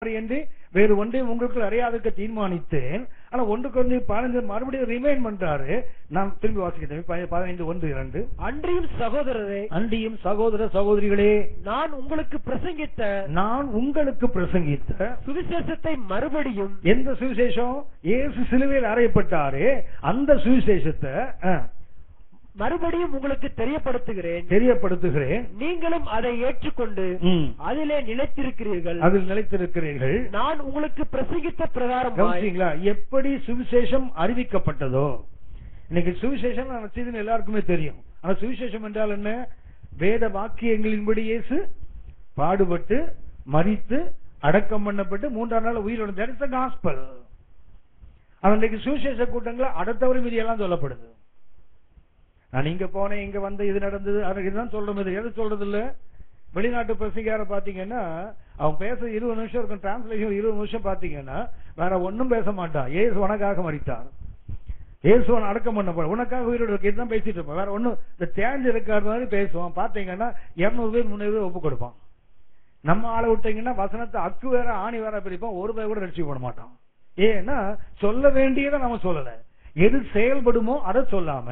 என்று வேறு ஒன்றையும் உங்களுக்கு அறியாதற்கு தீர்மானித்தேன். ஆனா 1 மறுபடியும் ரிமைண்ட் பண்றாரு. நான் திரும்பி வாசிக்கிறேன். 15:1-2. அன்றியும் சகோதரரே, அன்றியும் சகோதர சகோதரிகளே, நான் உங்களுக்கு பிரசங்கித்த சுவிசேஷத்தை மறுபடியும். எந்த சுவிசேஷம்? இயேசு சிலுவையில் அறையப்பட்டாரு, அந்த சுவிசேஷத்தை மறுபடியும் உங்களுக்கு தெரியப்படுத்துகிறேன். நீங்களும் அதை ஏற்றுக்கொண்டு அதிலே நிலைத்திருக்கிறீர்கள். நான் உங்களுக்கு பிரசங்கித்த பிரகாரம் எப்படி சுவிசேஷம் அறிவிக்கப்பட்டதோ. இன்னைக்கு சுவிசேஷம் எல்லாருக்குமே தெரியும். ஆனா சுவிசேஷம் என்றால் என்ன? வேத வாக்கியங்களின்படி இயேசு பாடுபட்டு மரித்து அடக்கம் பண்ணப்பட்டு 3ஆம் நாள் உயிரோடு. That is the gospel. அன்றைக்கு சுவிசேஷ கூட்டங்களை அடுத்தவரை மீறி எல்லாம் சொல்லப்படுது. நான் இங்க போனேன், இங்க வந்து இது நடந்தது, அதுதான் சொல்றோம். இது எது சொல்றது இல்ல. வெளிநாட்டு பிரசங்கியார பாத்தீங்கன்னா அவன் பேச 20 நிமிஷம் இருக்கும், டிரான்ஸ்லேஷன் 20 நிமிஷம் பாத்தீங்கன்னா வேற ஒன்னும் பேச மாட்டான். இயேசு உனக்காக மரித்தார், இயேசு அடக்கம் பண்ணப்படும், உனக்காக உயிரோடு இருக்கு, இதுதான் பேசிட்டு இருப்பான். வேற ஒன்னும் இந்த தேஞ்சு இருக்காரு மாதிரி பேசுவான். பாத்தீங்கன்னா 200 பேர் 300 பேர் ஒப்பு கொடுப்பான். நம்ம ஆளை விட்டீங்கன்னா வசனத்தை அக்கு வேற ஆணி வேற பிரிப்பான். ஒரு பேர் கூட ரட்சிக்க பண்ண மாட்டான். ஏன்னா சொல்ல வேண்டியதை நம்ம சொல்லல, எது செயல்படுமோ அதை சொல்லாம